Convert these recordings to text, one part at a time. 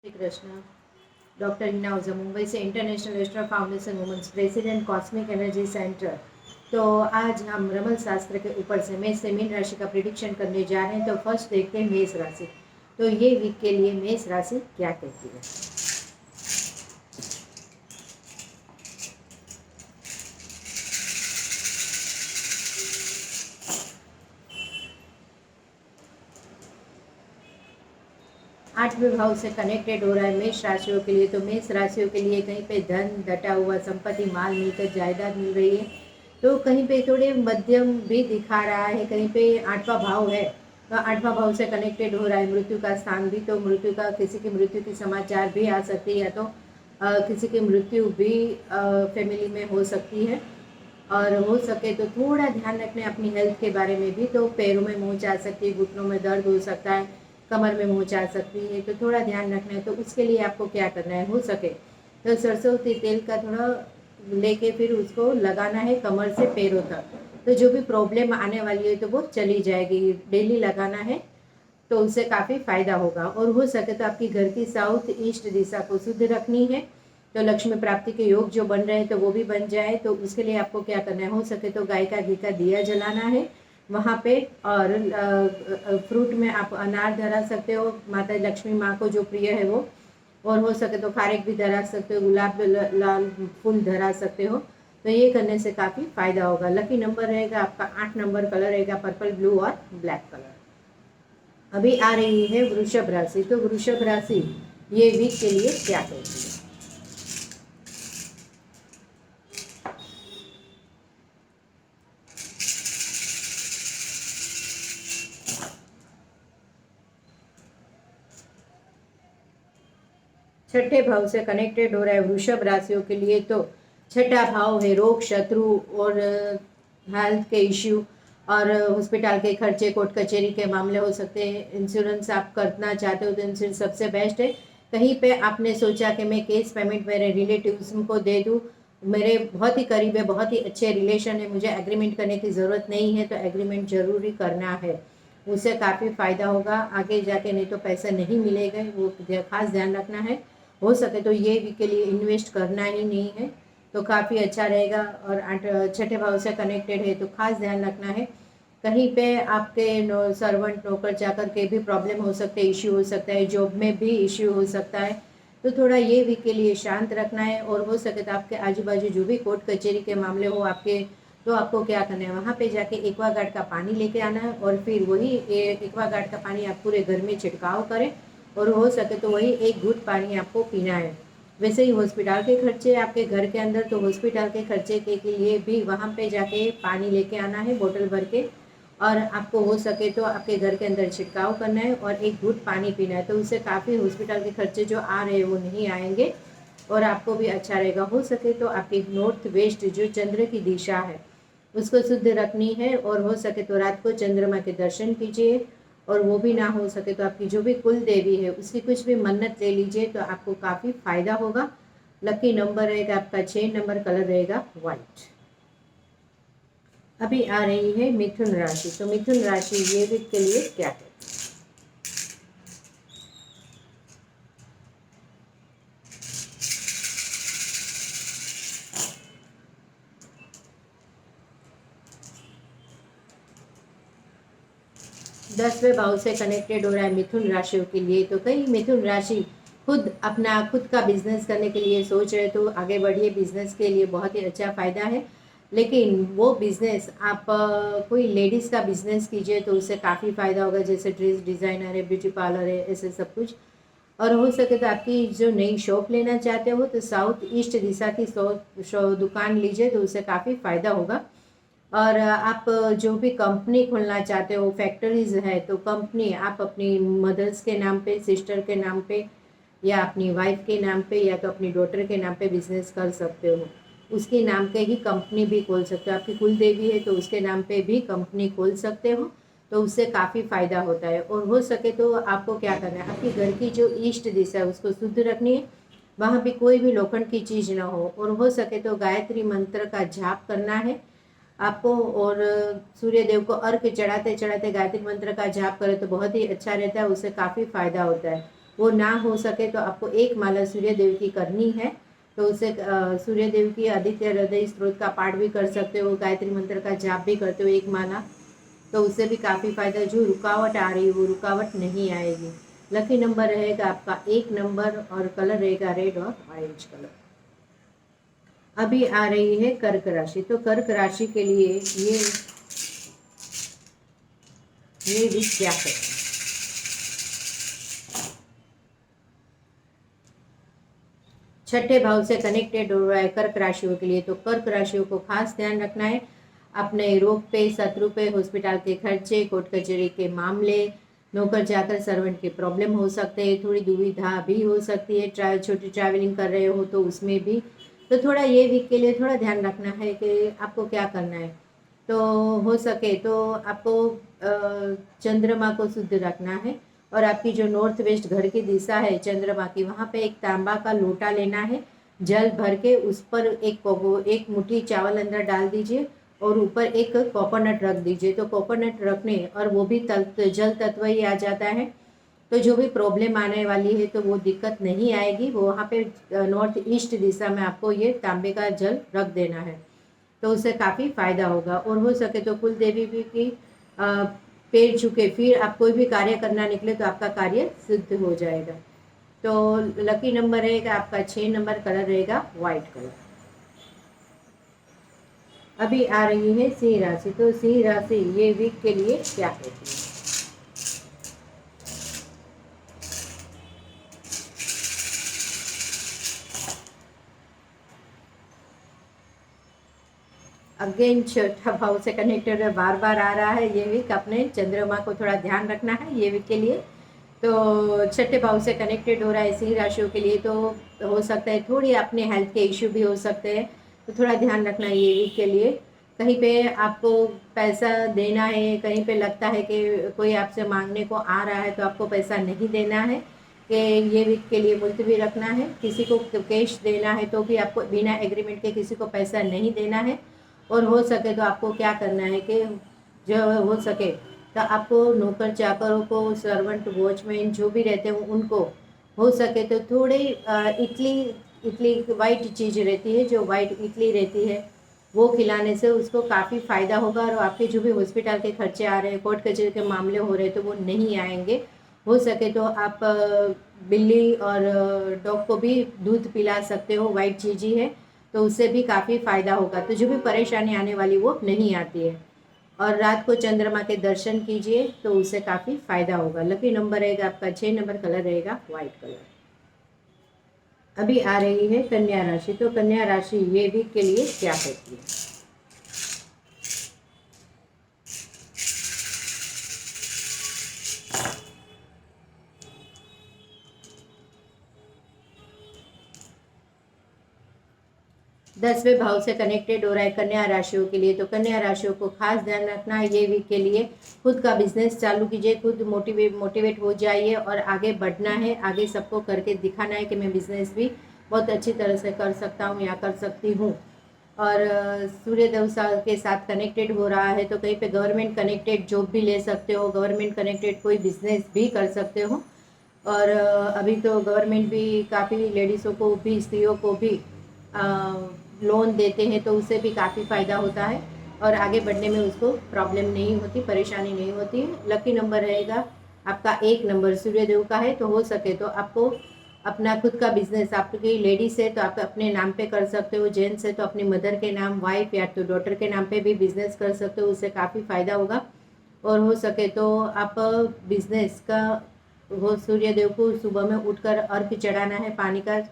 Shri Krishna. Doctor Hina Ojha, Mumbai से international astro foundation women's president, cosmic energy centre. तो आज हम रमल शास्त्र के ऊपर से मेष से मीन राशि का प्रिडिक्शन करने जा रहे हैं। तो फर्स्ट देखते हैं मेष राशि। तो ये वीक के लिए मेष राशि क्या कहती है। आठवें भाव से कनेक्टेड हो रहा है मेष राशियों के लिए। तो मेष राशियों के लिए कहीं पे धन, डटा हुआ संपत्ति, माल मिलकर जायदाद मिल रही है। तो कहीं पे थोड़े मध्यम भी दिखा रहा है। कहीं पे आठवां भाव है तो आठवां भाव से कनेक्टेड हो रहा है मृत्यु का स्थान भी। तो मृत्यु का, किसी की मृत्यु की समाचार भी आ सकती है। या तो किसी की मृत्यु भी फैमिली में हो सकती है। और हो सके तो थोड़ा ध्यान रखना अपनी हेल्थ के बारे में भी। तो पैरों में मोच आ सकती है, घुटनों में दर्द हो सकता है, कमर में मोच आ सकती है। तो थोड़ा ध्यान रखना है। तो उसके लिए आपको क्या करना है, हो सके तो सरसों के तेल का थोड़ा लेके फिर उसको लगाना है कमर से पैरों तक। तो जो भी प्रॉब्लम आने वाली है तो वो चली जाएगी। डेली लगाना है तो उससे काफ़ी फायदा होगा। और हो सके तो आपकी घर की साउथ ईस्ट दिशा को शुद्ध रखनी है। तो लक्ष्मी प्राप्ति के योग जो बन रहे हैं तो वो भी बन जाए। तो उसके लिए आपको क्या करना है, हो सके तो गाय का घी का दिया जलाना है वहाँ पे। और फ्रूट में आप अनार धरा सकते हो, माता लक्ष्मी माँ को जो प्रिय है वो। और हो सके तो खारेक भी धरा सकते हो, गुलाब लाल फूल धरा सकते हो। तो ये करने से काफ़ी फायदा होगा। लकी नंबर रहेगा आपका 8 नंबर, कलर रहेगा पर्पल, ब्लू और ब्लैक कलर। अभी आ रही है वृषभ राशि। तो वृषभ राशि ये वीक के लिए क्या कहती है। छठे भाव से कनेक्टेड हो रहा है वृषभ राशियों के लिए। तो छठा भाव है रोग, शत्रु और हेल्थ के इश्यू और हॉस्पिटल के खर्चे, कोर्ट कचहरी के मामले हो सकते हैं। इंश्योरेंस आप करना चाहते हो तो इंश्योरेंस सबसे बेस्ट है। कहीं पे आपने सोचा कि मैं केस पेमेंट मेरे रिलेटिव्स को दे दूँ, मेरे बहुत ही करीब है, बहुत ही अच्छे रिलेशन है, मुझे एग्रीमेंट करने की ज़रूरत नहीं है, तो एग्रीमेंट जरूरी करना है। उससे काफ़ी फ़ायदा होगा आगे जाके, नहीं तो पैसा नहीं मिलेगा, वो खास ध्यान रखना है। हो सके तो ये वीक के लिए इन्वेस्ट करना ही नहीं है तो काफ़ी अच्छा रहेगा। और छठे भाव से कनेक्टेड है तो खास ध्यान रखना है। कहीं पे आपके सर्वेंट, नौकर चाकर के भी प्रॉब्लम हो सकते हैं, इश्यू हो सकता है, जॉब में भी इश्यू हो सकता है। तो थोड़ा ये वीक के लिए शांत रखना है। और हो सके तो आपके आजू बाजू जो भी कोर्ट कचहरी के मामले हो आपके, तो आपको क्या करना है, वहाँ पे जाके एक्वागार्ड का पानी लेके आना है। और फिर वही एक्वागार्ड का पानी आप पूरे घर में छिड़काव करें। और हो सके तो वही एक घूंट पानी आपको पीना है। वैसे ही हॉस्पिटल के खर्चे आपके घर के अंदर, तो हॉस्पिटल के खर्चे के लिए भी वहाँ पे जाके पानी लेके आना है बोतल भर के। और आपको हो सके तो आपके घर के अंदर छिड़काव करना है और एक घूंट पानी पीना है। तो उससे काफ़ी हॉस्पिटल के खर्चे जो आ रहे हैं वो नहीं आएंगे और आपको भी अच्छा रहेगा। हो सके तो आपकी नॉर्थ वेस्ट जो चंद्र की दिशा है उसको शुद्ध रखनी है। और हो सके तो रात को चंद्रमा के दर्शन कीजिए। और वो भी ना हो सके तो आपकी जो भी कुल देवी है उसकी कुछ भी मन्नत ले लीजिए, तो आपको काफ़ी फायदा होगा। लकी नंबर रहेगा आपका 6 नंबर, कलर रहेगा व्हाइट। अभी आ रही है मिथुन राशि। तो मिथुन राशि ये वीक के लिए क्या है। 10वें भाव से कनेक्टेड हो रहा है मिथुन राशियों के लिए। तो कई मिथुन राशि खुद का बिजनेस करने के लिए सोच रहे तो आगे बढ़िए, बिजनेस के लिए बहुत ही अच्छा फायदा है। लेकिन वो बिजनेस आप कोई लेडीज़ का बिजनेस कीजिए तो उससे काफ़ी फायदा होगा। जैसे ड्रेस डिज़ाइनर है, ब्यूटी पार्लर है, ऐसे सब कुछ। और हो सके तो आपकी जो नई शॉप लेना चाहते हो तो साउथ ईस्ट दिशा की दुकान लीजिए, तो उससे काफ़ी फायदा होगा। और आप जो भी कंपनी खोलना चाहते हो, फैक्ट्रीज है, तो कंपनी आप अपनी मदर्स के नाम पे, सिस्टर के नाम पे, या अपनी वाइफ के नाम पे, या तो अपनी डॉटर के नाम पे बिजनेस कर सकते हो। उसके नाम पे ही कंपनी भी खोल सकते हो। आपकी कुल देवी है तो उसके नाम पे भी कंपनी खोल सकते हो। तो उससे काफ़ी फायदा होता है। और हो सके तो आपको क्या करना है, आपकी घर की जो ईस्ट दिशा है उसको शुद्ध रखनी है, वहाँ भी कोई भी लोखंड की चीज़ ना हो। और हो सके तो गायत्री मंत्र का जाप करना है आपको। और सूर्य देव को अर्घ्य चढ़ाते चढ़ाते गायत्री मंत्र का जाप करें तो बहुत ही अच्छा रहता है, उससे काफ़ी फायदा होता है। वो ना हो सके तो आपको एक माला सूर्य देव की करनी है। तो उसे सूर्य देव की आदित्य हृदय स्त्रोत का पाठ भी कर सकते हो, गायत्री मंत्र का जाप भी करते हो एक माला, तो उससे भी काफ़ी फायदा। जो रुकावट आ रही है वो रुकावट नहीं आएगी। लकी नंबर रहेगा आपका 1 नंबर और कलर रहेगा रेड और ऑरेंज कलर। अभी आ रही है कर्क राशि। तो कर्क राशि के लिए ये भी क्या है। छठे भाव से कनेक्टेड हो रहा है कर्क राशियों के लिए। तो कर्क राशियों को खास ध्यान रखना है अपने रोग पे, शत्रु पे, हॉस्पिटल के खर्चे, कोर्ट कचहरी के मामले, नौकर जाकर सर्वेंट के प्रॉब्लम हो सकते हैं, थोड़ी दुविधा भी हो सकती है, छोटी ट्रैवलिंग कर रहे हो तो उसमें भी। तो थोड़ा ये वीक के लिए थोड़ा ध्यान रखना है कि आपको क्या करना है। तो हो सके तो आपको चंद्रमा को शुद्ध रखना है, और आपकी जो नॉर्थ वेस्ट घर की दिशा है चंद्रमा की, वहाँ पे एक तांबा का लोटा लेना है, जल भर के उस पर एक मुट्ठी चावल अंदर डाल दीजिए और ऊपर एक कोकोनट रख दीजिए। तो कोकोनट रखने और वो भी जल तत्व ही आ जाता है, तो जो भी प्रॉब्लम आने वाली है तो वो दिक्कत नहीं आएगी। वो वहाँ पे नॉर्थ ईस्ट दिशा में आपको ये तांबे का जल रख देना है, तो उससे काफ़ी फायदा होगा। और हो सके तो कुल देवी भी की पैर छूके फिर आप कोई भी कार्य करना निकले तो आपका कार्य सिद्ध हो जाएगा। तो लकी नंबर रहेगा आपका 6 नंबर, कलर रहेगा व्हाइट कलर। अभी आ रही है सिंह राशि। तो सिंह राशि ये वीक के लिए क्या कहती है। अगेन छठा भाव से कनेक्टेड बार बार आ रहा है ये वीक। अपने चंद्रमा को थोड़ा ध्यान रखना है ये वीक के लिए। तो छठे भाव से कनेक्टेड हो रहा है सिंह राशियों के लिए, तो हो सकता है थोड़ी अपने हेल्थ के इश्यू भी हो सकते हैं, तो थोड़ा ध्यान रखना है ये वीक के लिए। कहीं पे आपको पैसा देना है, कहीं पे लगता है कि कोई आपसे मांगने को आ रहा है तो आपको पैसा नहीं देना है, कि ये वीक के लिए मुलतवी रखना है। किसी को कैश देना है तो भी आपको बिना एग्रीमेंट के किसी को पैसा नहीं देना है। और हो सके तो आपको क्या करना है कि जो हो सके तो आपको नौकर चाकरों को, सर्वेंट, वॉचमैन जो भी रहते हैं उनको हो सके तो थोड़े इडली वाइट चीज़ रहती है, जो वाइट इडली रहती है वो खिलाने से उसको काफ़ी फ़ायदा होगा। और आपके जो भी हॉस्पिटल के खर्चे आ रहे हैं, कोर्ट कचहरी के मामले हो रहे हैं, तो वो नहीं आएंगे। हो सके तो आप बिल्ली और डॉग को भी दूध पिला सकते हो, वाइट चीज़ ही है, तो उससे भी काफ़ी फ़ायदा होगा। तो जो भी परेशानी आने वाली वो नहीं आती है। और रात को चंद्रमा के दर्शन कीजिए तो उससे काफ़ी फायदा होगा। लकी नंबर रहेगा आपका 6 नंबर, कलर रहेगा व्हाइट कलर। अभी आ रही है कन्या राशि। तो कन्या राशि ये वीक के लिए क्या कहती है। 10वें भाव से कनेक्टेड हो रहा है कन्या राशियों के लिए। तो कन्या राशियों को खास ध्यान रखना है ये वीक के लिए। खुद का बिजनेस चालू कीजिए, खुद मोटिवेट हो जाइए और आगे बढ़ना है, आगे सबको करके दिखाना है कि मैं बिजनेस भी बहुत अच्छी तरह से कर सकता हूँ या कर सकती हूँ। और सूर्य देव के साथ कनेक्टेड हो रहा है, तो कहीं पे गवर्नमेंट कनेक्टेड जॉब भी ले सकते हो, गवर्नमेंट कनेक्टेड कोई बिजनेस भी कर सकते हो। और अभी तो गवर्नमेंट भी काफ़ी लेडीज़ों को भी, स्त्रियों को भी लोन देते हैं, तो उससे भी काफ़ी फ़ायदा होता है और आगे बढ़ने में उसको प्रॉब्लम नहीं होती, परेशानी नहीं होती। लकी नंबर रहेगा आपका 1 नंबर, सूर्यदेव का है। तो हो सके तो आपको अपना खुद का बिजनेस, आपकी लेडीज है तो आप अपने नाम पे कर सकते हो, जेंट्स है तो अपनी मदर के नाम, वाइफ या तो डॉटर के नाम पे भी बिजनेस कर सकते हो, उससे काफ़ी फ़ायदा होगा। और हो सके तो आप बिजनेस का वो सूर्यदेव को सुबह में उठकर अर्घ चढ़ाना है पानी का,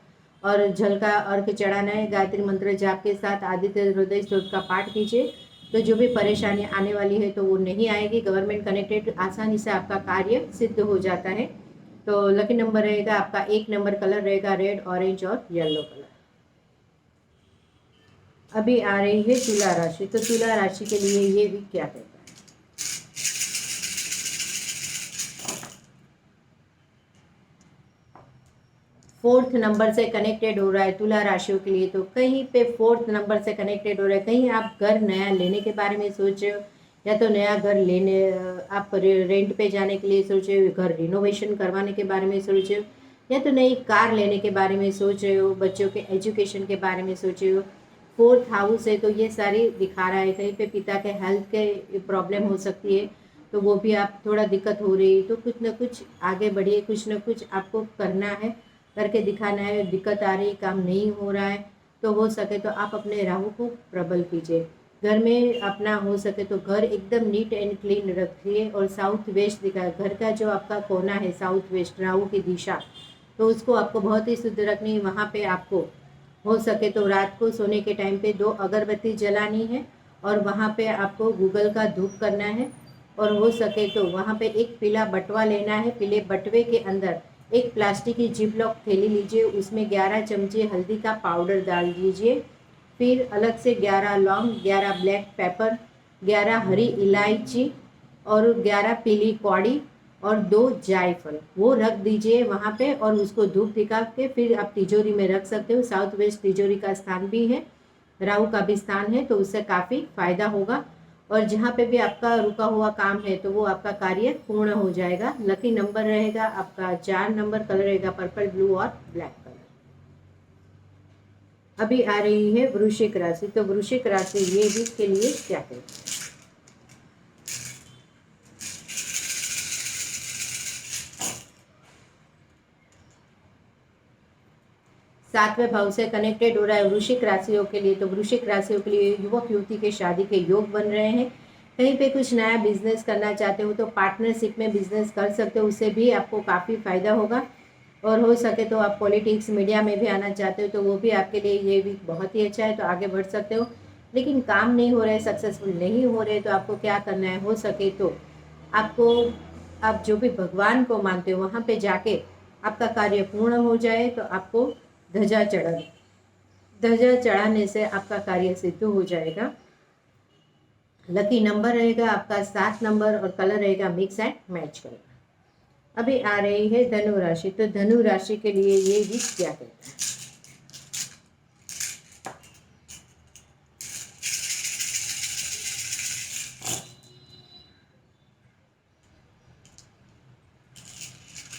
और जल का अर्घ चढ़ाना है। गायत्री मंत्र जाप के साथ आदित्य हृदय स्तोत्र का पाठ कीजिए, तो जो भी परेशानी आने वाली है तो वो नहीं आएगी। गवर्नमेंट कनेक्टेड आसानी से आपका कार्य सिद्ध हो जाता है। तो लकी नंबर रहेगा आपका 1 नंबर, कलर रहेगा रेड, ऑरेंज और येलो कलर। अभी आ रही है तुला राशि। तो तुला राशि के लिए ये भी क्या कहता है। 4th नंबर से कनेक्टेड हो रहा है तुला राशियों के लिए। तो कहीं पे 4th नंबर से कनेक्टेड हो रहा है, कहीं आप घर नया लेने के बारे में सोच रहे हो, या तो नया घर लेने आप रेंट पे जाने के लिए सोच रहे हो, घर रिनोवेशन करवाने के बारे में सोच रहे हो, या तो नई कार लेने के बारे में सोच रहे हो, बच्चों के एजुकेशन के बारे में सोच रहे हो। फोर्थ हाउस है तो ये सारी दिखा रहा है, कहीं पे पिता के हेल्थ के प्रॉब्लम हो सकती है, तो वो भी आप थोड़ा दिक्कत हो रही है, तो कुछ ना कुछ आगे बढ़िए, कुछ ना कुछ आपको करना है, करके दिखाना है। दिक्कत आ रही, काम नहीं हो रहा है, तो हो सके तो आप अपने राहु को प्रबल कीजिए। घर में अपना हो सके तो घर एकदम नीट एंड क्लीन रखिए, और साउथ वेस्ट दिखाए, घर का जो आपका कोना है साउथ वेस्ट राहु की दिशा, तो उसको आपको बहुत ही शुद्ध रखनी है। वहाँ पे आपको हो सके तो रात को सोने के टाइम पे 2 अगरबत्ती जलानी है, और वहाँ पे आपको गूगल का धूप करना है। और हो सके तो वहाँ पे एक पीला बटवा लेना है, पीले बटवे के अंदर एक प्लास्टिक की जिपलॉक थैली लीजिए, उसमें 11 चमचे हल्दी का पाउडर डाल दीजिए। फिर अलग से 11 लौंग, 11 ब्लैक पेपर, 11 हरी इलायची और 11 पीली कौड़ी और 2 जायफल, वो रख दीजिए वहाँ पे, और उसको धूप दिखा के फिर आप तिजोरी में रख सकते हो। साउथ वेस्ट तिजोरी का स्थान भी है, राहु का भी स्थान है, तो उससे काफ़ी फायदा होगा। और जहाँ पे भी आपका रुका हुआ काम है तो वो आपका कार्य पूर्ण हो जाएगा। लकी नंबर रहेगा आपका 4 नंबर, कलर रहेगा पर्पल, ब्लू और ब्लैक कलर। अभी आ रही है वृश्चिक राशि, तो वृश्चिक राशि ये वीक के लिए क्या कहते हैं। 7वें भाव से कनेक्टेड हो रहा है वृश्चिक राशियों के लिए, तो वृश्चिक राशियों के लिए युवक युवती के शादी के योग बन रहे हैं। कहीं पे कुछ नया बिजनेस करना चाहते हो तो पार्टनरशिप में बिजनेस कर सकते हो, उससे भी आपको काफ़ी फायदा होगा। और हो सके तो आप पॉलिटिक्स मीडिया में भी आना चाहते हो तो वो भी आपके लिए ये वीक बहुत ही अच्छा है, तो आगे बढ़ सकते हो। लेकिन काम नहीं हो रहे, सक्सेसफुल नहीं हो रहे, तो आपको क्या करना है, हो सके तो आपको, आप जो भी भगवान को मानते हो वहाँ पे जाके आपका कार्य पूर्ण हो जाए तो आपको ध्वजा चढ़ा, ध्वजा चढ़ाने से आपका कार्य सिद्ध हो जाएगा। लकी नंबर रहेगा आपका 7 नंबर, और कलर रहेगा मिक्स एंड मैच कलर। अभी आ रही है धनु राशि, तो धनु राशि के लिए ये वीक क्या कहता है।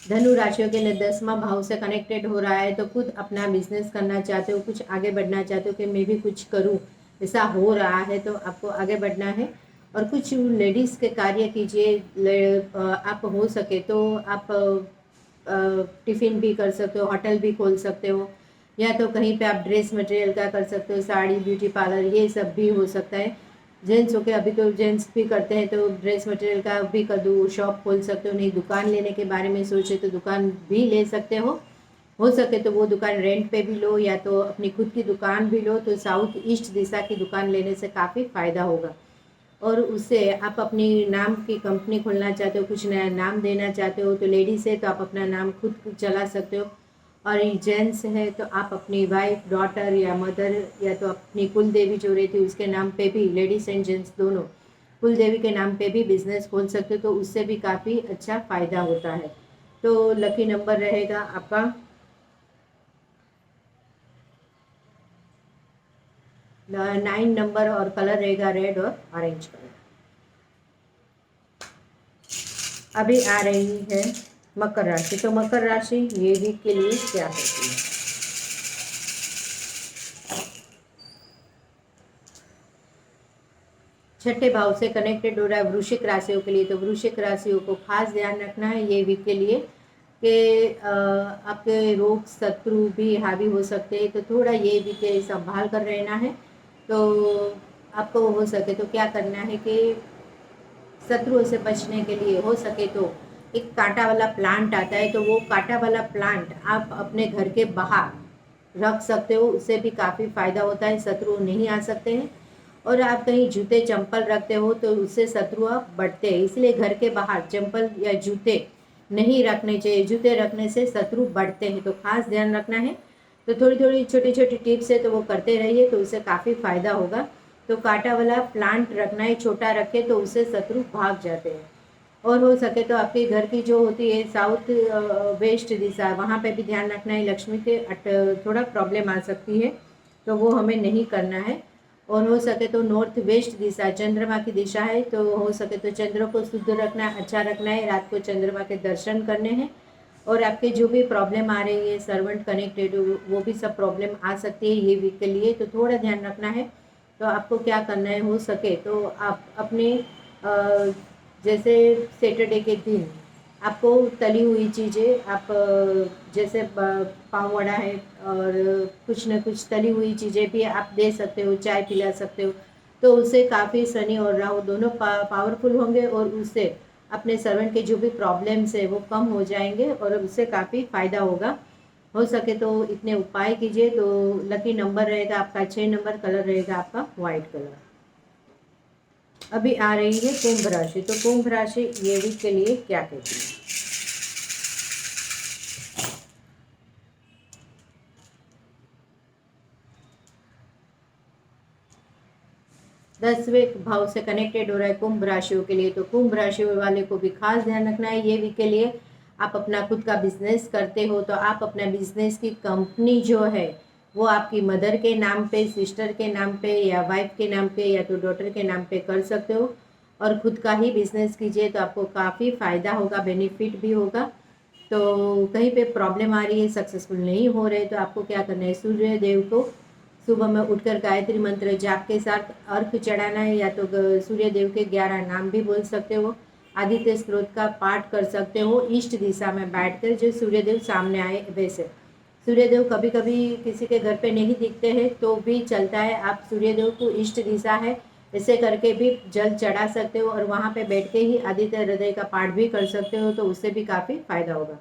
धनु राशियों के लिए 10वां भाव से कनेक्टेड हो रहा है, तो खुद अपना बिजनेस करना चाहते हो, कुछ आगे बढ़ना चाहते हो कि मैं भी कुछ करूं, ऐसा हो रहा है तो आपको आगे बढ़ना है। और कुछ लेडीज़ के कार्य कीजिए, आप हो सके तो आप टिफ़िन भी कर सकते हो, होटल भी खोल सकते हो, या तो कहीं पे आप ड्रेस मटेरियल का कर सकते हो, साड़ी, ब्यूटी पार्लर, ये सब भी हो सकता है। जेंट्स हो के अभी तो जेंट्स भी करते हैं, तो ड्रेस मटेरियल का भी कर दो, शॉप खोल सकते हो। नहीं दुकान लेने के बारे में सोचे तो दुकान भी ले सकते हो सके तो वो दुकान रेंट पे भी लो, या तो अपनी खुद की दुकान भी लो, तो साउथ ईस्ट दिशा की दुकान लेने से काफ़ी फ़ायदा होगा। और उससे आप अपनी नाम की कंपनी खोलना चाहते हो, कुछ नया नाम देना चाहते हो, तो लेडीज़ है तो आप अपना नाम खुद चला सकते हो। और जेंट्स है तो आप अपनी वाइफ, डॉटर या मदर, या तो अपनी कुल देवी जो रहती है उसके नाम पे भी, लेडीज़ एंड जेंट्स दोनों कुल देवी के नाम पे भी बिजनेस खोल सकते हो, तो उससे भी काफ़ी अच्छा फ़ायदा होता है। तो लकी नंबर रहेगा आपका 9 नंबर, और कलर रहेगा रेड और ऑरेंज कलर। अभी आ रही है मकर राशि, तो मकर राशि ये वीक के लिए क्या होती है। छठे भाव से कनेक्टेड हो रहा है वृश्चिक राशियों के लिए, तो वृश्चिक राशियों को खास ध्यान रखना है ये वीक के लिए कि आपके रोग शत्रु भी हावी हो सकते हैं, तो थोड़ा ये वीक संभाल कर रहना है। तो आपको हो सके तो क्या करना है कि शत्रुओं से बचने के लिए हो सके तो एक कांटा वाला प्लांट आता है, तो वो कांटा वाला प्लांट आप अपने घर के बाहर रख सकते हो, उससे भी काफ़ी फायदा होता है, शत्रु नहीं आ सकते हैं। और आप कहीं जूते चंपल रखते हो तो उससे शत्रु बढ़ते हैं, इसलिए घर के बाहर चंपल या जूते नहीं रखने चाहिए, जूते रखने से शत्रु बढ़ते हैं, तो खास ध्यान रखना है। तो थोड़ी थोड़ी छोटी छोटी टिप्स है तो वो करते रहिए, तो उससे काफ़ी फायदा होगा। तो कांटा वाला प्लांट रखना है, छोटा रखे तो उससे शत्रु भाग जाते हैं। और हो सके तो आपके घर की जो होती है साउथ वेस्ट दिशा, वहाँ पे भी ध्यान रखना है, लक्ष्मी के थोड़ा प्रॉब्लम आ सकती है, तो वो हमें नहीं करना है। और हो सके तो नॉर्थ वेस्ट दिशा चंद्रमा की दिशा है, तो हो सके तो चंद्र को शुद्ध रखना है, अच्छा रखना है, रात को चंद्रमा के दर्शन करने हैं। और आपके जो भी प्रॉब्लम आ रही है सर्वेंट कनेक्टेड, वो भी सब प्रॉब्लम आ सकती है ये वीक के लिए, तो थोड़ा ध्यान रखना है। तो आपको क्या करना है, हो सके तो आप अपने जैसे सैटरडे के दिन आपको तली हुई चीज़ें आप जैसे पाव वड़ा है और कुछ न कुछ तली हुई चीज़ें भी आप दे सकते हो, चाय पिला सकते हो। तो उससे काफ़ी शनि और राहु दोनों पावरफुल होंगे और उससे अपने सर्वेंट के जो भी प्रॉब्लम्स है वो कम हो जाएंगे और उससे काफ़ी फ़ायदा होगा। हो सके तो इतने उपाय कीजिए। तो लकी नंबर रहेगा आपका 6 नंबर, कलर रहेगा आपका वाइट कलर। अभी आ रही है कुंभ राशि। तो कुंभ राशि ये वीक के लिए क्या कहती है? 10वें भाव से कनेक्टेड हो रहा है कुंभ राशियों के लिए। तो कुंभ राशि वाले को भी खास ध्यान रखना है ये वीक के लिए। आप अपना खुद का बिजनेस करते हो तो आप अपना बिजनेस की कंपनी जो है वो आपकी मदर के नाम पे, सिस्टर के नाम पे या वाइफ के नाम पे या तो डॉटर के नाम पे कर सकते हो और खुद का ही बिजनेस कीजिए तो आपको काफ़ी फ़ायदा होगा, बेनिफिट भी होगा। तो कहीं पे प्रॉब्लम आ रही है, सक्सेसफुल नहीं हो रहे, तो आपको क्या करना है, सूर्य देव को सुबह में उठकर गायत्री मंत्र जाप के साथ अर्घ चढ़ाना है, या तो सूर्य देव के 11 नाम भी बोल सकते हो, आदित्य स्त्रोत का पाठ कर सकते हो ईस्ट दिशा में बैठकर, जो सूर्यदेव सामने आए वैसे। सूर्यदेव कभी कभी किसी के घर पे नहीं दिखते हैं तो भी चलता है, आप सूर्यदेव को ईस्ट दिशा है ऐसे करके भी जल चढ़ा सकते हो और वहाँ पे बैठ के ही आदित्य हृदय का पाठ भी कर सकते हो, तो उससे भी काफ़ी फायदा होगा।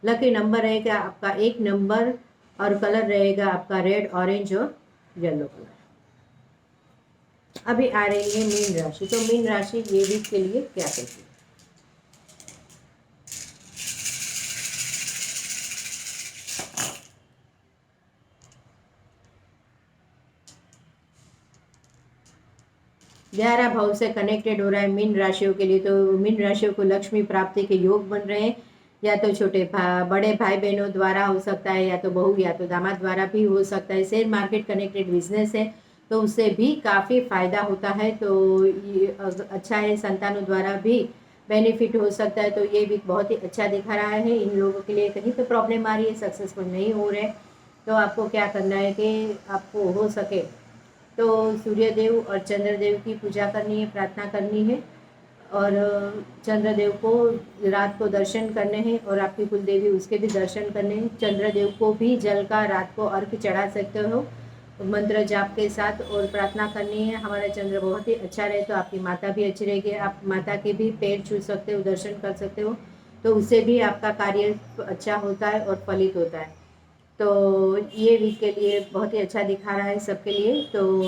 लकी नंबर रहेगा आपका 1 नंबर और कलर रहेगा आपका रेड, ऑरेंज और येलो कलर। अभी आ रही है मीन राशि। तो मीन राशि ये वीक के लिए क्या कहती है? ग्यारह भाव से कनेक्टेड हो रहा है मीन राशियों के लिए। तो मीन राशियों को लक्ष्मी प्राप्ति के योग बन रहे हैं, या तो बड़े भाई बहनों द्वारा हो सकता है, या तो बहू या तो दामाद द्वारा भी हो सकता है। शेयर मार्केट कनेक्टेड बिजनेस है तो उससे भी काफ़ी फायदा होता है, तो ये अच्छा है। संतानों द्वारा भी बेनिफिट हो सकता है, तो ये भी बहुत ही अच्छा दिखा रहा है इन लोगों के लिए। कहीं पे प्रॉब्लम आ रही है, सक्सेसफुल नहीं हो रहे, तो आपको क्या करना है कि आपको हो सके तो सूर्यदेव और चंद्रदेव की पूजा करनी है, प्रार्थना करनी है, और चंद्रदेव को रात को दर्शन करने हैं और आपकी कुल देवी उसके भी दर्शन करने हैं। चंद्रदेव को भी जल का रात को अर्घ चढ़ा सकते हो मंत्र जाप के साथ, और प्रार्थना करनी है हमारा चंद्र बहुत ही अच्छा रहे, तो आपकी माता भी अच्छी रहेगी। आप माता के भी पैर छू सकते हो, दर्शन कर सकते हो, तो उससे भी आपका कार्य अच्छा होता है और फलित होता है। तो ये वीक के लिए बहुत ही अच्छा दिखा रहा है सबके लिए। तो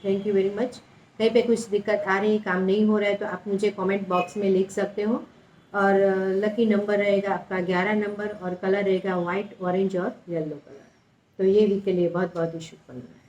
थैंक यू वेरी मच। कहीं पे कुछ दिक्कत आ रही है, काम नहीं हो रहा है, तो आप मुझे कमेंट बॉक्स में लिख सकते हो। और लकी नंबर रहेगा आपका 11 नंबर और कलर रहेगा वाइट, ऑरेंज और येलो कलर। तो ये वीक के लिए बहुत बहुत ही शुभकामनाएं।